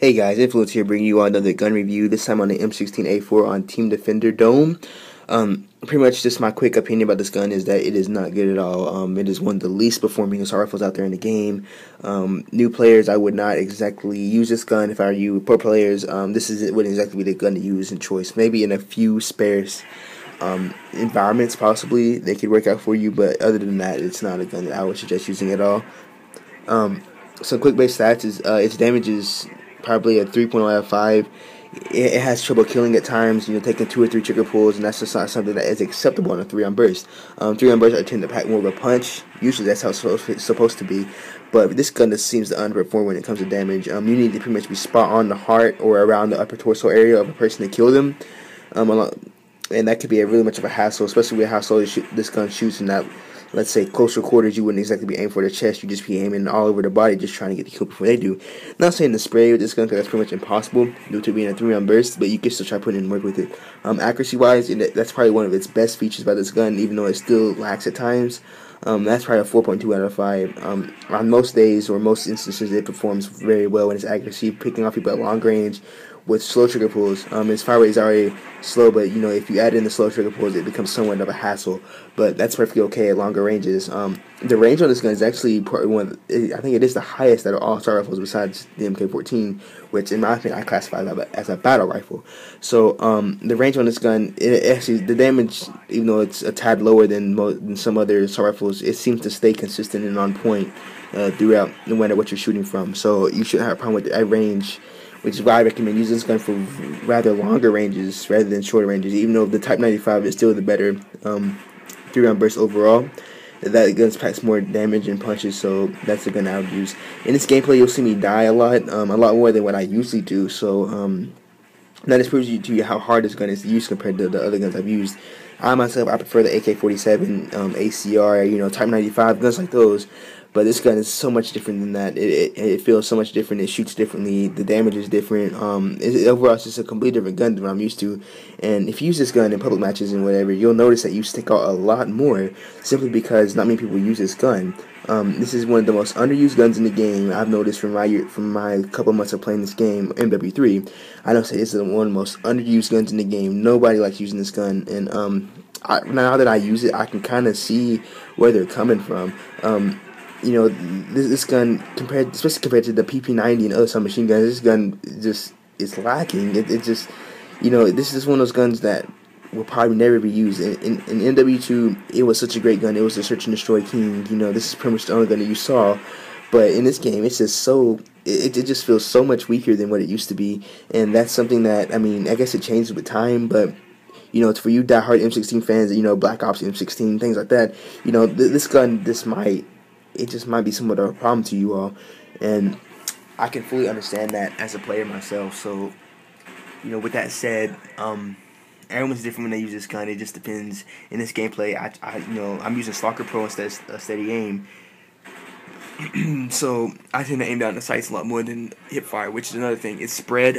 Hey guys, Influence here bringing you another gun review, this time on the M16A4 on Team Defender Dome. Pretty much just my quick opinion about this gun is that it is not good at all. It is one of the least performing assault rifles out there in the game. New players, I would not exactly use this gun if I were you. Pro players, this wouldn't exactly be the gun to use in choice. Maybe in a few sparse environments, possibly, they could work out for you, but other than that, it's not a gun that I would suggest using at all. Some quick base stats is its damage is probably a 3.0 out of 5. It has trouble killing at times, taking 2 or 3 trigger pulls, and that's just not something that is acceptable on a 3-on burst. 3-on burst, I tend to pack more of a punch. Usually that's how it's supposed to be, but this gun just seems to underperform when it comes to damage. You need to pretty much be spot on the heart or around the upper torso area of a person to kill them. And that could be really much of a hassle, especially with how slow this gun shoots in that, let's say, closer quarters. You wouldn't exactly be aiming for the chest. You just be aiming all over the body, just trying to get the kill before they do. Not saying to spray with this gun, because that's pretty much impossible due to being a 3-round burst, but you can still try putting in work with it. Accuracy-wise, that's probably one of its best features about this gun, even though it still lacks at times. That's probably a 4.2 out of 5. On most days or most instances, it performs very well in its accuracy, picking off people at long range with slow trigger pulls. Its fire rate is already slow, but if you add in the slow trigger pulls, it becomes somewhat of a hassle. But that's perfectly okay at longer ranges. The range on this gun is actually probably I think it is the highest out of all assault rifles besides the MK14, which in my opinion I classify as a battle rifle. So the range on this gun, the damage, even though it's a tad lower than some other assault rifles, it seems to stay consistent and on point throughout, no matter what you're shooting from. So you shouldn't have a problem with that range, which is why I recommend using this gun for rather longer ranges rather than shorter ranges, even though the Type 95 is still the better 3-round burst overall. That gun packs more damage and punches, so that's the gun I would use. In this gameplay, you'll see me die a lot more than what I usually do, so that just proves to you how hard this gun is to use compared to the other guns I've used. I prefer the AK-47, ACR, Type 95, guns like those. But this gun is so much different than that. It feels so much different. It shoots differently. The damage is different. Overall, it's just a completely different gun than what I'm used to. And if you use this gun in public matches and whatever, you'll notice that you stick out a lot more, simply because not many people use this gun. This is one of the most underused guns in the game. I've noticed from my couple months of playing this game, MW3. I know say this is one of the most underused guns in the game. Nobody likes using this gun, and now that I use it, I can kind of see where they're coming from. This gun, especially compared to the PP90 and other submachine guns, this gun just is lacking. It just, this is one of those guns that will probably never be used. In MW2, it was such a great gun. It was the search and destroy king. This is pretty much the only gun that you saw. But in this game, it's just it just feels so much weaker than what it used to be. And that's something that, I guess it changes with time, but it's for you diehard M16 fans, Black Ops M16, things like that. This gun, it just might be somewhat of a problem to you all, and I can fully understand that as a player myself. So, with that said, everyone's different when they use this gun. It just depends. In this gameplay, I'm using Stalker Pro instead of Steady Aim, so I tend to aim down the sights a lot more than hip fire, which is another thing. It's spread.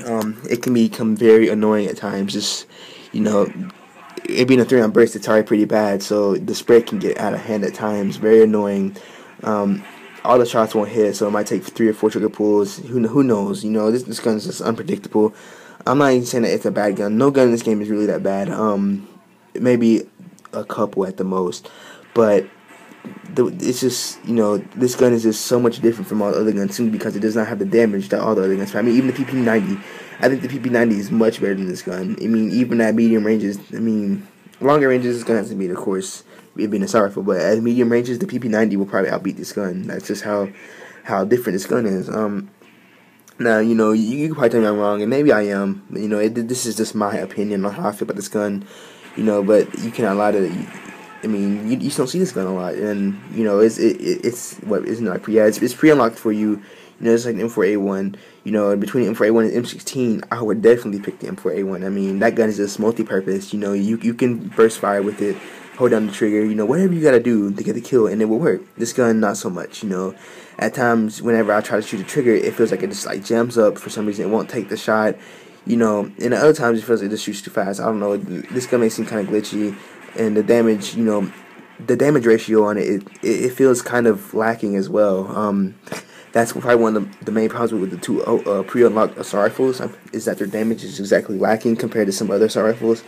It can become very annoying at times. Just it being a 3-round burst, it's already pretty bad. So the spread can get out of hand at times. Very annoying. All the shots won't hit, so it might take 3 or 4 trigger pulls. Who knows? This gun is just unpredictable. I'm not even saying that it's a bad gun. No gun in this game is really that bad. Maybe a couple at the most, but it's just this gun is just so much different from all the other guns simply because it does not have the damage that all the other guns have. Even the PP90, I think the PP90 is much better than this gun. Even at medium ranges, longer ranges, this gun has to beat, of course, it being a assault rifle, but at medium ranges, the PP90 will probably outbeat this gun. That's just how different this gun is. Now, you can probably tell me I'm wrong, and maybe I am. This is just my opinion on how I feel about this gun. But you cannot lie to. You just don't see this gun a lot, and it's pre-unlocked for you. It's like the M4A1. Between the M4A1 and M16, I would definitely pick the M4A1. That gun is just multi-purpose. You can burst fire with it, hold down the trigger, whatever you gotta do to get the kill, and it will work. This gun, not so much. At times, whenever I try to shoot the trigger, it feels like it just jams up for some reason. It won't take the shot. And at other times, it feels like it just shoots too fast. I don't know. This gun may seem kind of glitchy, and the damage, the damage ratio on it feels kind of lacking as well. That's probably one of the main problems with the two pre-unlocked assault rifles, is that their damage is exactly lacking compared to some other assault rifles,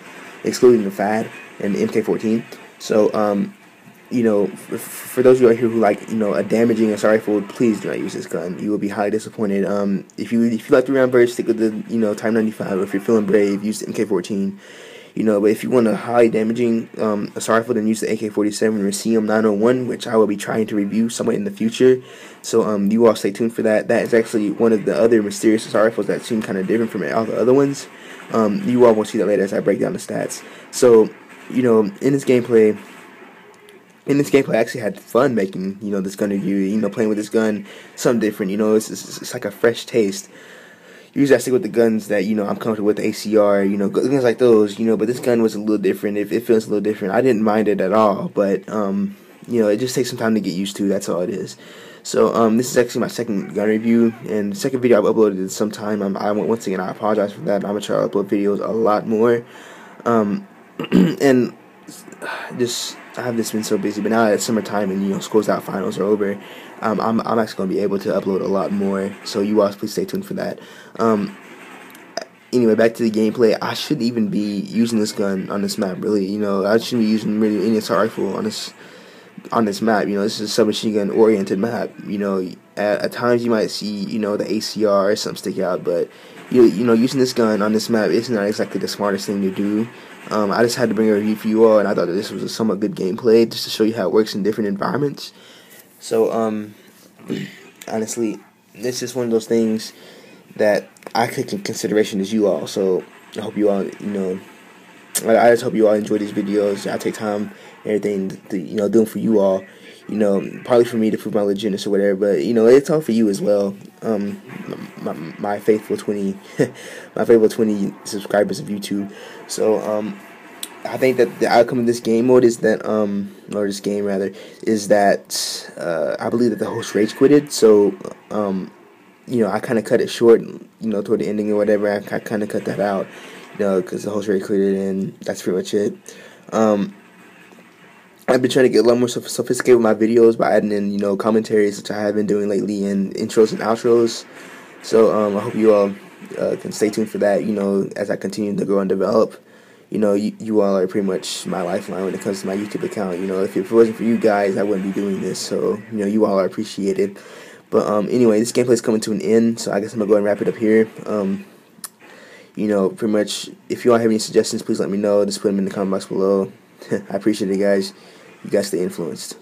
excluding the FAD and the MK14. So, you know, for those of you out here who like, you know, a damaging assault rifle, please do not use this gun. You will be highly disappointed. If you like the round burst, stick with the, you know, Time 95. Or if you're feeling brave, use the MK14. You know, but if you want a high damaging assault rifle, then use the AK-47 or CM901, which I will be trying to review somewhat in the future. So you all stay tuned for that. That is actually one of the other mysterious assault rifles that seem kind of different from all the other ones. You all will see that later as I break down the stats. So, you know, in this gameplay, I actually had fun making, you know, this gun review. You know, playing with this gun, something different. You know, it's like a fresh taste. Usually I stick with the guns that, you know, I'm comfortable with, the ACR, you know, guns like those, you know, but this gun was a little different. It feels a little different. I didn't mind it at all, but, you know, it just takes some time to get used to. That's all it is. So, this is actually my second gun review, and the second video I've uploaded at some time. Once again, I apologize for that. I'm going to try to upload videos a lot more. And just, I have just been so busy, but now it's summertime and, you know, school's out, finals are over. I'm actually going to be able to upload a lot more, so you all please stay tuned for that. Anyway, back to the gameplay. I shouldn't even be using this gun on this map, really. You know, I shouldn't be using really any assault rifle on this map. You know, this is a submachine gun oriented map. You know, at times you might see, you know, the ACR or something stick out, but you know, using this gun on this map is not exactly the smartest thing to do. I just had to bring a review for you all, and I thought that this was a somewhat good gameplay just to show you how it works in different environments. So, honestly, this is one of those things that I take in consideration as you all. So, I hope you all, you know, I just hope you all enjoy these videos. I take time and everything to, you know, do them for you all. You know, probably for me to prove my legitimacy or whatever, but, you know, it's all for you as well. My faithful 20, my faithful 20 subscribers of YouTube. So, I think that the outcome of this game mode is that, or this game rather, is that, I believe that the host rage quitted, so, you know, I kind of cut it short, you know, toward the ending or whatever. I kind of cut that out, you know, because the host rage quitted, and that's pretty much it. I've been trying to get a lot more sophisticated with my videos by adding in, you know, commentaries, which I have been doing lately, and intros and outros. So, I hope you all can stay tuned for that, you know, as I continue to grow and develop. You know, you all are pretty much my lifeline when it comes to my YouTube account. You know, if it wasn't for you guys, I wouldn't be doing this. So, you know, you all are appreciated. But, anyway, this gameplay is coming to an end, so I guess I'm going to go ahead and wrap it up here. You know, pretty much, if you all have any suggestions, please let me know. Just put them in the comment box below. I appreciate it, guys. You guys stay influenced.